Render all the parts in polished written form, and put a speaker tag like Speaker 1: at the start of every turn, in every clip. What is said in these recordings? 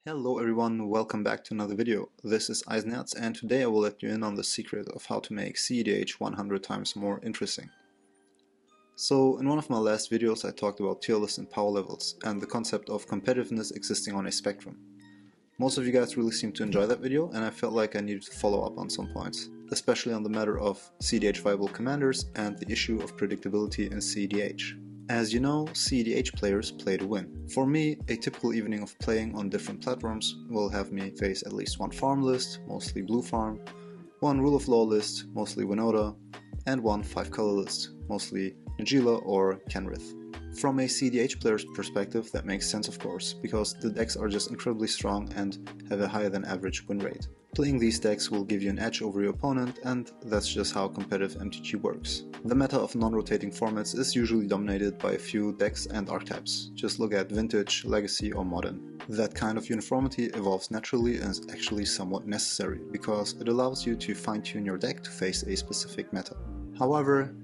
Speaker 1: Hello everyone, welcome back to another video. This is Eisenerz and today I will let you in on the secret of how to make cEDH 100 times more interesting. So in one of my last videos I talked about tier lists and power levels and the concept of competitiveness existing on a spectrum. Most of you guys really seemed to enjoy that video and I felt like I needed to follow up on some points, especially on the matter of cEDH viable commanders and the issue of predictability in cEDH. As you know, cEDH players play to win. For me, a typical evening of playing on different platforms will have me face at least one farm list, mostly BlueFarm, one rule of law list, mostly Winota, and one 5-color list, mostly Najeela or Kenrith. From a cEDH player's perspective, that makes sense of course, because the decks are just incredibly strong and have a higher than average win rate. Playing these decks will give you an edge over your opponent, and that's just how competitive MTG works. The meta of non-rotating formats is usually dominated by a few decks and archetypes. Just look at Vintage, Legacy or Modern. That kind of uniformity evolves naturally and is actually somewhat necessary, because it allows you to fine-tune your deck to face a specific meta. However,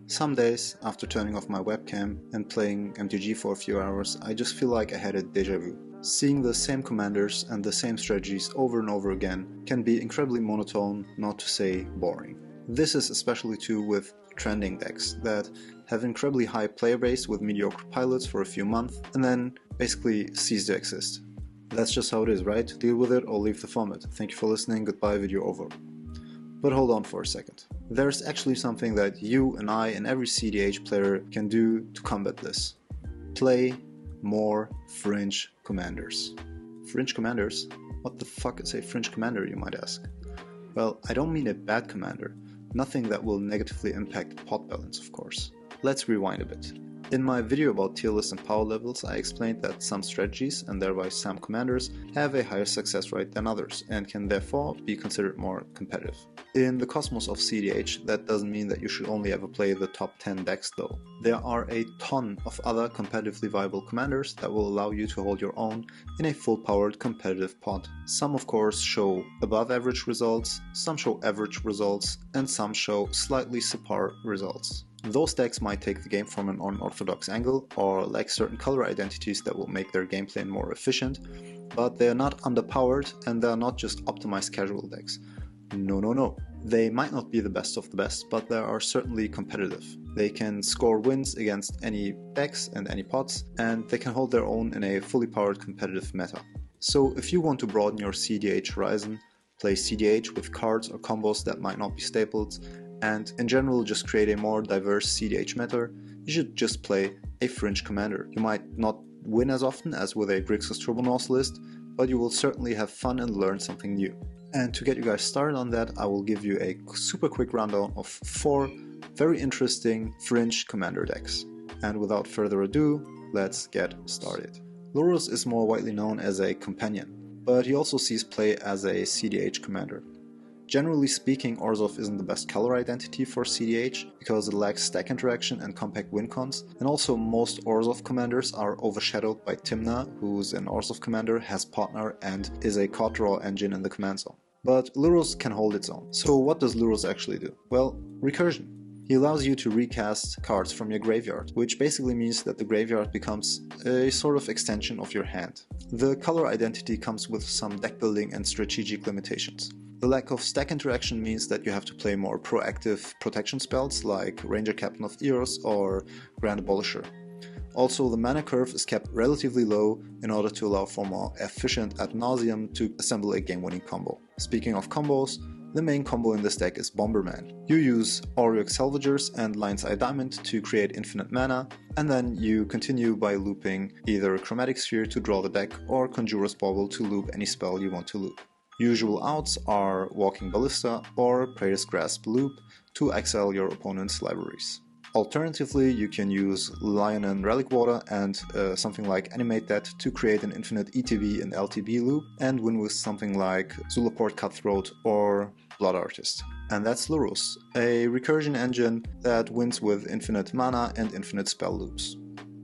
Speaker 1: some days, after turning off my webcam and playing MTG for a few hours, I just feel like I had a déjà vu. Seeing the same commanders and the same strategies over and over again can be incredibly monotone, not to say boring. This is especially true with trending decks that have incredibly high player base with mediocre pilots for a few months and then basically cease to exist. That's just how it is, right? Deal with it or leave the format. Thank you for listening, goodbye, video over. But hold on for a second. There's actually something that you and I and every cEDH player can do to combat this. Play more Fringe commanders. Fringe commanders? What the fuck is a Fringe commander, you might ask? Well, I don't mean a bad commander. Nothing that will negatively impact pot balance, of course. Let's rewind a bit. In my video about tier lists and power levels, I explained that some strategies, and thereby some commanders, have a higher success rate than others, and can therefore be considered more competitive. In the cosmos of cEDH, that doesn't mean that you should only ever play the top 10 decks though. There are a ton of other competitively viable commanders that will allow you to hold your own in a full-powered competitive pot. Some of course show above average results, some show average results, and some show slightly subpar results. Those decks might take the game from an unorthodox angle or lack certain color identities that will make their gameplay more efficient, but they are not underpowered and they are not just optimized casual decks. No. They might not be the best of the best, but they are certainly competitive. They can score wins against any decks and any pots, and they can hold their own in a fully powered competitive meta. So if you want to broaden your cEDH horizon, play cEDH with cards or combos that might not be staples, and in general just create a more diverse cEDH meta, you should just play a Fringe commander. You might not win as often as with a Grixis Turbo Norse list, but you will certainly have fun and learn something new. And to get you guys started on that, I will give you a super quick rundown of 4 very interesting Fringe commander decks. And without further ado, let's get started. Lurrus is more widely known as a companion, but he also sees play as a cEDH commander. Generally speaking, Orzhov isn't the best color identity for cEDH because it lacks stack interaction and compact win cons, and also most Orzhov commanders are overshadowed by Tymna, who's an Orzhov commander, has partner, and is a card draw engine in the command zone. But Lurrus can hold its own. So what does Lurrus actually do? Well, recursion. He allows you to recast cards from your graveyard, which basically means that the graveyard becomes a sort of extension of your hand. The color identity comes with some deck building and strategic limitations. The lack of stack interaction means that you have to play more proactive protection spells like Ranger Captain of Eros or Grand Abolisher. Also, the mana curve is kept relatively low in order to allow for more efficient ad nauseam to assemble a game-winning combo. Speaking of combos, the main combo in this deck is Bomberman. You use Auriok Salvagers and Lion's Eye Diamond to create infinite mana, and then you continue by looping either Chromatic Sphere to draw the deck or Conjurer's Bauble to loop any spell you want to loop. Usual outs are Walking Ballista or Praetor's Grasp loop to exile your opponent's libraries. Alternatively, you can use Lion and Relic Water and something like Animate That to create an infinite ETB and LTB loop and win with something like Zulaport Cutthroat or Blood Artist. And that's Lurrus, a recursion engine that wins with infinite mana and infinite spell loops.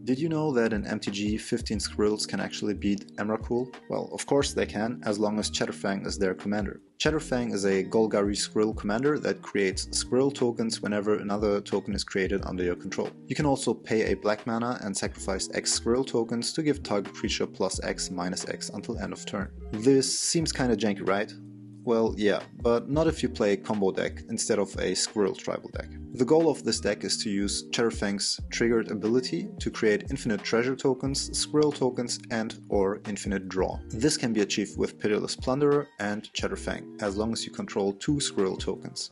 Speaker 1: Did you know that in MTG 15 squirrels can actually beat Emrakul? Well, of course they can, as long as Chatterfang is their commander. Chatterfang is a Golgari squirrel commander that creates squirrel tokens whenever another token is created under your control. You can also pay a black mana and sacrifice X squirrel tokens to give target creature +X -X until end of turn. This seems kinda janky, right? Well, yeah, but not if you play a combo deck instead of a squirrel tribal deck. The goal of this deck is to use Chatterfang's triggered ability to create infinite treasure tokens, squirrel tokens, and/or infinite draw. This can be achieved with Pitiless Plunderer and Chatterfang, as long as you control 2 squirrel tokens.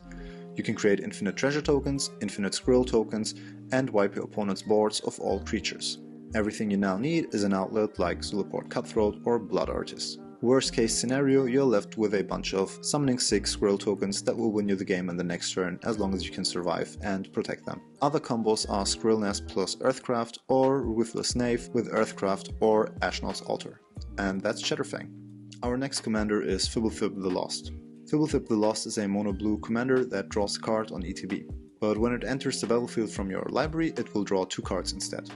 Speaker 1: You can create infinite treasure tokens, infinite squirrel tokens, and wipe your opponent's boards of all creatures. Everything you now need is an outlet like Zulaport Cutthroat or Blood Artist. Worst case scenario, you're left with a bunch of summoning 6 squirrel tokens that will win you the game in the next turn as long as you can survive and protect them. Other combos are Squirrel Nest plus Earthcraft or Ruthless Knave with Earthcraft or Ashnod's Altar. And that's Chatterfang. Our next commander is Fblthp the Lost. Fblthp the Lost is a mono-blue commander that draws a card on ETB. But when it enters the battlefield from your library, it will draw 2 cards instead.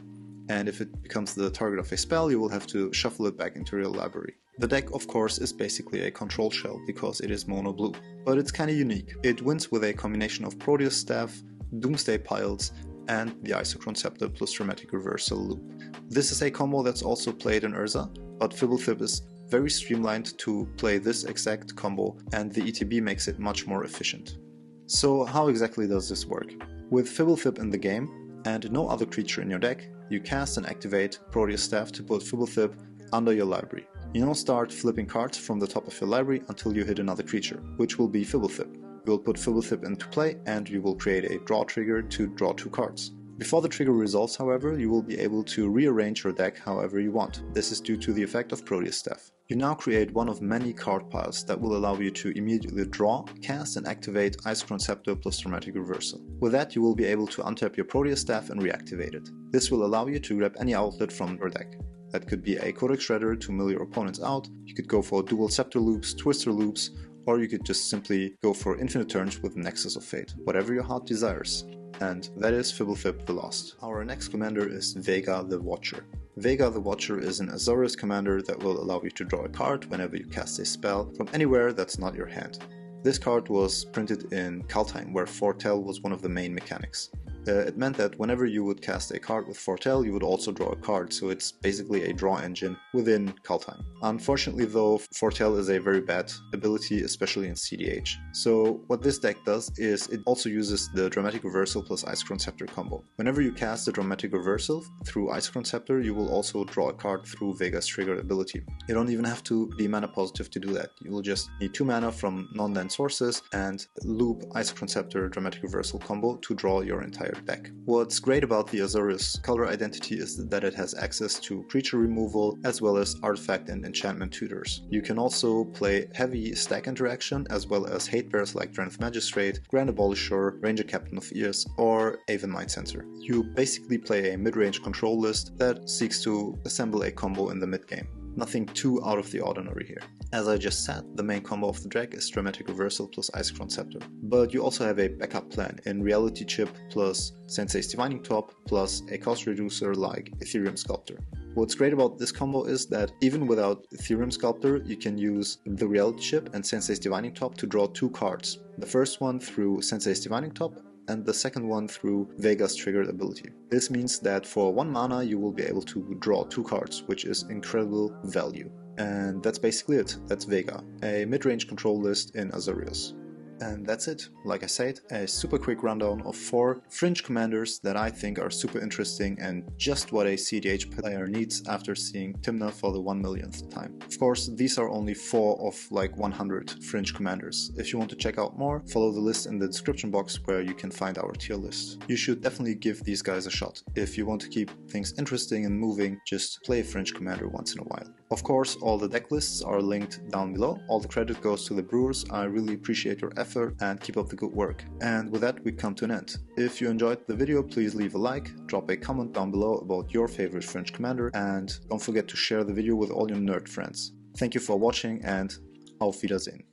Speaker 1: And if it becomes the target of a spell, you will have to shuffle it back into your library. The deck, of course, is basically a control shell because it is mono blue, but it's kinda unique. It wins with a combination of Proteus Staff, Doomsday Piles, and the Isochron Scepter plus Dramatic Reversal Loop. This is a combo that's also played in Urza, but Fblthp is very streamlined to play this exact combo, and the ETB makes it much more efficient. So how exactly does this work? With Fblthp in the game, and no other creature in your deck, you cast and activate Proteus Staff to put Fblthp under your library. You now start flipping cards from the top of your library until you hit another creature, which will be Fblthp. You will put Fblthp into play and you will create a draw trigger to draw 2 cards. Before the trigger resolves, however, you will be able to rearrange your deck however you want. This is due to the effect of Proteus Staff. You now create one of many card piles that will allow you to immediately draw, cast and activate Isochron Scepter plus Dramatic Reversal. With that, you will be able to untap your Proteus Staff and reactivate it. This will allow you to grab any outlet from your deck. That could be a Codex Shredder to mill your opponents out, you could go for dual Scepter loops, Twister loops, or you could just simply go for infinite turns with Nexus of Fate, whatever your heart desires. And that is Fblthp the Lost. Our next commander is Vega the Watcher. Vega the Watcher is an Azorius commander that will allow you to draw a card whenever you cast a spell from anywhere that's not your hand. This card was printed in Kaldheim, where Foretell was one of the main mechanics. It meant that whenever you would cast a card with Foretell, you would also draw a card, so it's basically a draw engine within Kaldheim. Unfortunately though, Foretell is a very bad ability, especially in cEDH. So what this deck does is it also uses the Dramatic Reversal plus Isochron Scepter combo. Whenever you cast the Dramatic Reversal through Isochron Scepter, you will also draw a card through Vega's triggered ability. You don't even have to be mana positive to do that. You will just need 2 mana from non-land sources and loop Isochron Scepter Dramatic Reversal combo to draw your entire deck. What's great about the Azorius color identity is that it has access to creature removal as well as artifact and enchantment tutors. You can also play heavy stack interaction as well as hate bears like Drenth Magistrate, Grand Abolisher, Ranger Captain of Ears, or Aven Mindcensor. You basically play a mid-range control list that seeks to assemble a combo in the mid-game. Nothing too out of the ordinary here. As I just said, the main combo of the deck is Dramatic Reversal plus Isochron Scepter. But you also have a backup plan in Reality Chip plus Sensei's Divining Top plus a cost reducer like Ethereum Sculptor. What's great about this combo is that even without Ethereum Sculptor, you can use the Reality Chip and Sensei's Divining Top to draw 2 cards. The first one through Sensei's Divining Top, and the second one through Vega's triggered ability. This means that for 1 mana you will be able to draw 2 cards, which is incredible value. And that's basically it. That's Vega, a mid-range control list in Azorius. And that's it. Like I said, a super quick rundown of 4 Fringe commanders that I think are super interesting and just what a cEDH player needs after seeing Tymna for the 1 millionth time. Of course, these are only 4 of like 100 Fringe commanders. If you want to check out more, follow the list in the description box where you can find our tier list. You should definitely give these guys a shot. If you want to keep things interesting and moving, just play a Fringe commander once in a while. Of course, all the deck lists are linked down below. All the credit goes to the brewers. I really appreciate your effort and keep up the good work. And with that, we come to an end. If you enjoyed the video, please leave a like, drop a comment down below about your favorite Fringe commander, and don't forget to share the video with all your nerd friends. Thank you for watching and auf Wiedersehen.